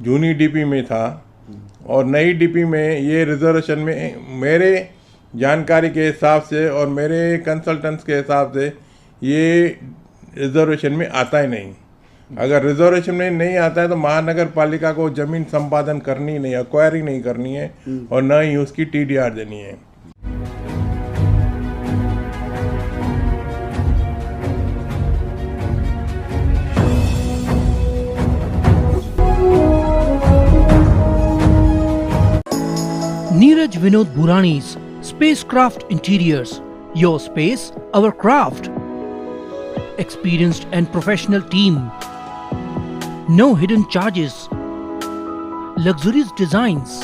जूनी DP में था और नई डीपी में ये रिजर्वेशन में मेरे जानकारी के हिसाब से और मेरे कंसल्टेंट्स के हिसाब से ये रिजर्वेशन में आता ही नहीं। अगर रिजर्वेशन में नहीं आता है तो महानगर पालिका को जमीन संपादन करनी नहीं, एक्वायरिंग नहीं करनी है और न ही उसकी टीडीआर देनी है। Neeraj Vinod Burani's Spacecraft Interiors. Your space, our craft. Experienced and professional team. No hidden charges. Luxurious designs.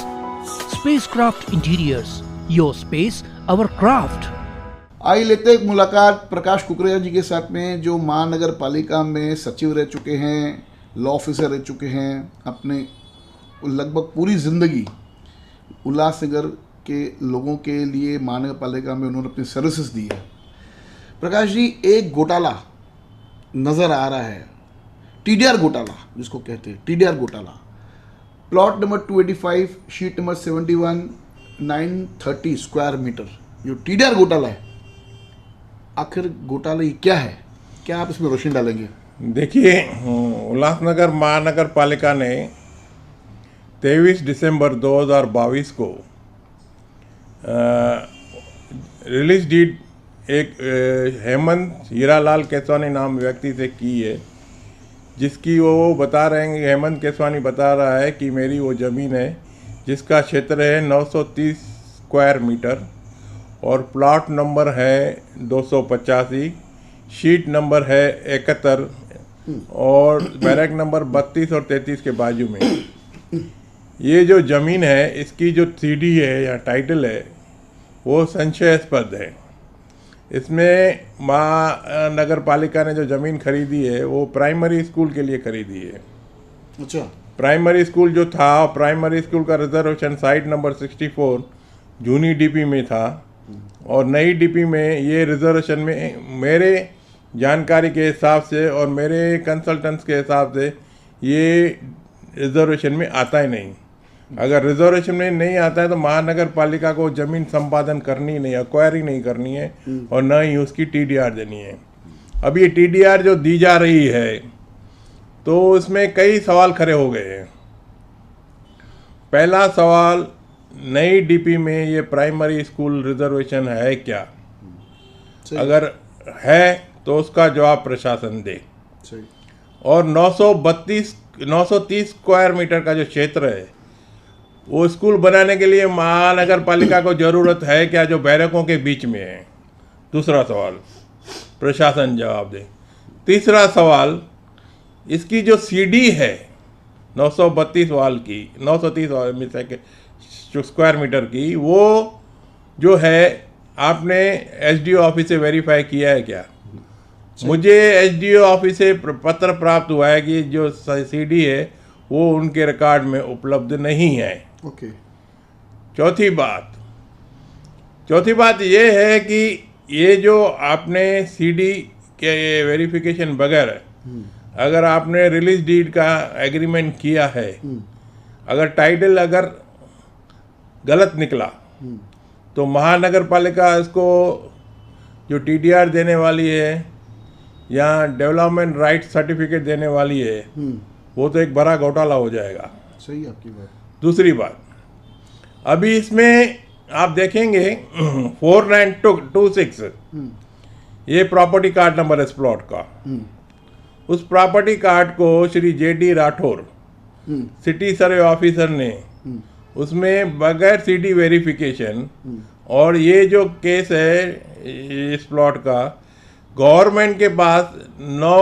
Spacecraft Interiors. Your space, our craft. आइए लेते हैं एक मुलाकात प्रकाश कुकरेजा जी के साथ में, जो महानगर पालिका में सचिव रह चुके हैं, लॉ ऑफिसर रह चुके हैं, अपने लगभग पूरी ज़िंदगी उल्लासनगर के लोगों के लिए महानगर पालिका में उन्होंने अपनी सर्विसेज दी है। प्रकाश जी, एक घोटाला नज़र आ रहा है, टीडीआर घोटाला जिसको कहते हैं, टीडीआर घोटाला। Plot number 285, sheet number 71, 930 square metre, जो टीडीआर घोटाला है, आखिर घोटाला ये क्या है? क्या आप इसमें रोशनी डालेंगे? देखिए, उल्लासनगर महानगर पालिका ने 23 दिसंबर 2022 को रिलीज डीड एक हेमंत हीरालाल केसवानी नाम व्यक्ति से की है, जिसकी वो बता रहे हैं, हेमंत केसवानी बता रहा है कि मेरी वो ज़मीन है जिसका क्षेत्र है 930 स्क्वायर मीटर और प्लॉट नंबर है 285, शीट नंबर है 71 और बैरक नंबर 32 और 33 के बाजू में। ये जो ज़मीन है, इसकी जो सीडी है या टाइटल है वो संशयास्पद है। इसमें महानगर पालिका ने जो ज़मीन खरीदी है वो प्राइमरी स्कूल के लिए खरीदी है। अच्छा। प्राइमरी स्कूल जो था, प्राइमरी स्कूल का रिजर्वेशन साइट नंबर 64 जूनी डीपी में था और नई डीपी में ये रिजर्वेशन में मेरे जानकारी के हिसाब से और मेरे कंसल्टेंट्स के हिसाब से ये रिजर्वेशन में आता ही नहीं। अगर रिजर्वेशन में नहीं आता है तो महानगर पालिका को जमीन संपादन करनी नहीं, एक्वायरिंग नहीं करनी है और न ही उसकी टीडीआर देनी है। अब ये टीडीआर जो दी जा रही है तो इसमें कई सवाल खड़े हो गए हैं। पहला सवाल, नई डीपी में ये प्राइमरी स्कूल रिजर्वेशन है क्या? अगर है तो उसका जवाब प्रशासन दे। और 930 स्क्वायर मीटर का जो क्षेत्र है वो स्कूल बनाने के लिए महानगर पालिका को ज़रूरत है क्या, जो बैरकों के बीच में है? दूसरा सवाल, प्रशासन जवाब दे। तीसरा सवाल, इसकी जो सीडी है 932 वाल की, 930 स्क्वायर मीटर की, वो जो है आपने एसडीओ ऑफिस से वेरीफाई किया है क्या? मुझे एसडीओ ऑफिस से पत्र प्राप्त हुआ है कि जो सीडी है वो उनके रिकॉर्ड में उपलब्ध नहीं है। ओके। चौथी बात ये है कि ये जो आपने सीडी के वेरिफिकेशन बगैर अगर आपने रिलीज डीड का एग्रीमेंट किया है, अगर टाइटल अगर गलत निकला तो महानगर पालिका इसको जो टीडीआर देने वाली है या डेवलपमेंट राइट सर्टिफिकेट देने वाली है वो तो एक बड़ा घोटाला हो जाएगा। सही आपकी बात। दूसरी बात, अभी इसमें आप देखेंगे 4926 ये प्रॉपर्टी कार्ड नंबर है इस प्लॉट का। उस प्रॉपर्टी कार्ड को Shri JD Rathore city survey officer ने उसमें बगैर सीडी वेरिफिकेशन, और ये जो केस है इस प्लॉट का गवर्नमेंट के पास 9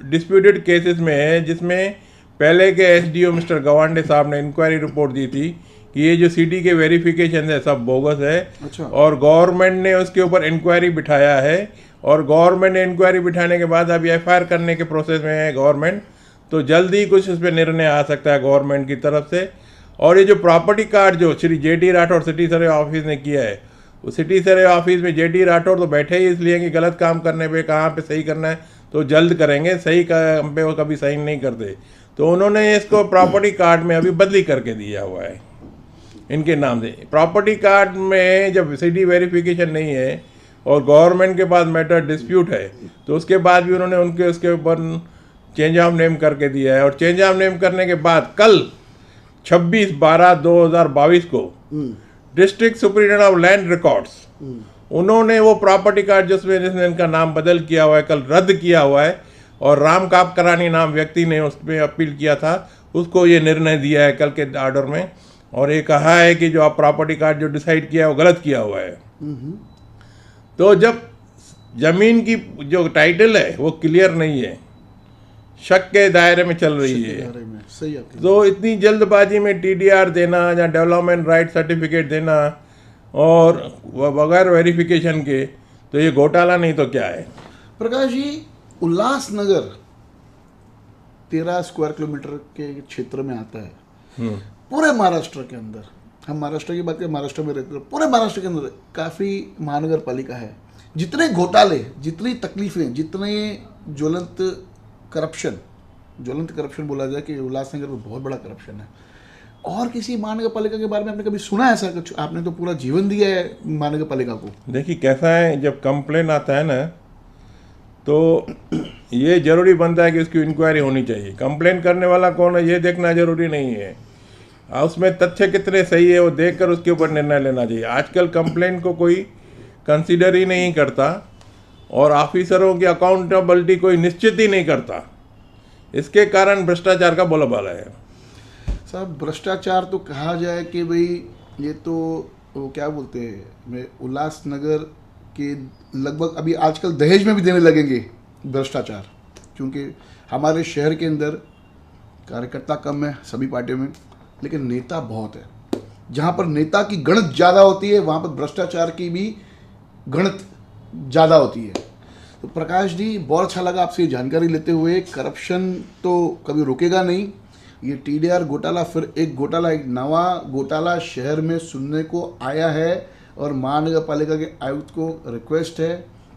डिस्प्यूटेड केसेस में है, जिसमें पहले के एसडीओ मिस्टर गवांडे साहब ने इंक्वायरी रिपोर्ट दी थी कि ये जो सीडी के वेरिफिकेशन है सब बोगस है। अच्छा। और गवर्नमेंट ने उसके ऊपर इंक्वायरी बिठाया है और गवर्नमेंट ने इंक्वायरी बिठाने के बाद अभी एफआईआर करने के प्रोसेस में है गवर्नमेंट, तो जल्दी ही कुछ इस पर निर्णय आ सकता है गवर्नमेंट की तरफ से। और ये जो प्रॉपर्टी कार्ड जो Shri JD Rathore city survey office ने किया है, वो सिटी सर्वे ऑफिस में जेडी राठौर तो बैठे ही इसलिए कि गलत काम करने पे कहाँ पे सही करना है तो जल्द करेंगे, सही काम पे वो कभी सही नहीं करते। तो उन्होंने इसको प्रॉपर्टी कार्ड में अभी बदली करके दिया हुआ है इनके नाम से। प्रॉपर्टी कार्ड में जब सिटी वेरिफिकेशन नहीं है और गवर्नमेंट के पास मैटर डिस्प्यूट है तो उसके बाद भी उन्होंने उसके ऊपर चेंज ऑफ नेम करके दिया है। और चेंज ऑफ नेम करने के बाद कल 26/12/2022 को district superintendent of land records उन्होंने वो प्रॉपर्टी कार्ड जिसमें इनका नाम बदल किया हुआ है कल रद्द किया हुआ है। और राम कापकरानी नाम व्यक्ति ने उस पर अपील किया था, उसको ये निर्णय दिया है कल के ऑर्डर में। और ये कहा है कि जो आप प्रॉपर्टी कार्ड जो डिसाइड किया है वो गलत किया हुआ है। तो जब जमीन की जो टाइटल है वो क्लियर नहीं है, शक के दायरे में चल रही है, सही तो इतनी जल्दबाजी में टीडीआर देना या डेवलपमेंट राइट सर्टिफिकेट देना और बगैर वेरिफिकेशन के, तो ये घोटाला नहीं तो क्या है। प्रकाश जी, उल्लासनगर 13 स्क्वायर किलोमीटर के क्षेत्र में आता है। पूरे महाराष्ट्र के अंदर, हम महाराष्ट्र की बात करें, महाराष्ट्र में रहते हैं, पूरे महाराष्ट्र के अंदर काफ़ी महानगर पालिका है। जितने घोटाले, जितनी तकलीफें, जितने ज्वलंत करप्शन बोला जाए कि उल्लासनगर में बहुत बड़ा करप्शन है। और किसी महानगर पालिका के बारे में आपने कभी सुना है ऐसा कुछ? आपने तो पूरा जीवन दिया है महानगर पालिका को। देखिए कैसा है, जब कंप्लेन आता है ना तो ये जरूरी बनता है कि उसकी इंक्वायरी होनी चाहिए। कंप्लेन करने वाला कौन है ये देखना जरूरी नहीं है, उसमें तथ्य कितने सही है वो देखकर उसके ऊपर निर्णय लेना चाहिए। आजकल कंप्लेन को कोई कंसीडर ही नहीं करता और ऑफिसरों की अकाउंटेबिलिटी कोई निश्चित ही नहीं करता। इसके कारण भ्रष्टाचार का बोलबाला है। साहब, भ्रष्टाचार तो कहा जाए कि भाई ये तो वो क्या बोलते हैं, उल्लासनगर के लगभग अभी आजकल दहेज में भी देने लगेंगे भ्रष्टाचार, क्योंकि हमारे शहर के अंदर कार्यकर्ता कम है सभी पार्टियों में, लेकिन नेता बहुत है। जहाँ पर नेता की गणत ज़्यादा होती है वहाँ पर भ्रष्टाचार की भी गणत ज़्यादा होती है। तो प्रकाश जी, बहुत अच्छा लगा आपसे ये जानकारी लेते हुए। करप्शन तो कभी रुकेगा नहीं। ये टीडीआर घोटाला फिर एक घोटाला, एक नवा घोटाला शहर में सुनने को आया है और महानगर पालिका के आयुक्त को रिक्वेस्ट है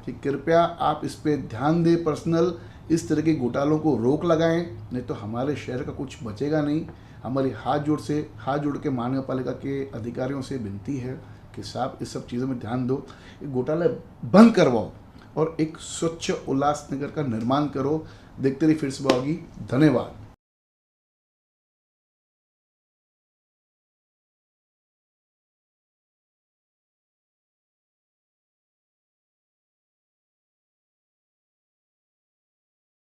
कि कृपया आप इस पर ध्यान दें, पर्सनल इस तरह के घोटालों को रोक लगाएं, नहीं तो हमारे शहर का कुछ बचेगा नहीं। हमारी हाथ जोड़ के महानगर पालिका के अधिकारियों से विनती है कि साहब इस सब चीज़ों में ध्यान दो, ये घोटाले बंद करवाओ और एक स्वच्छ उल्लासनगर का निर्माण करो। देखते रहिए फिर से होगी। धन्यवाद।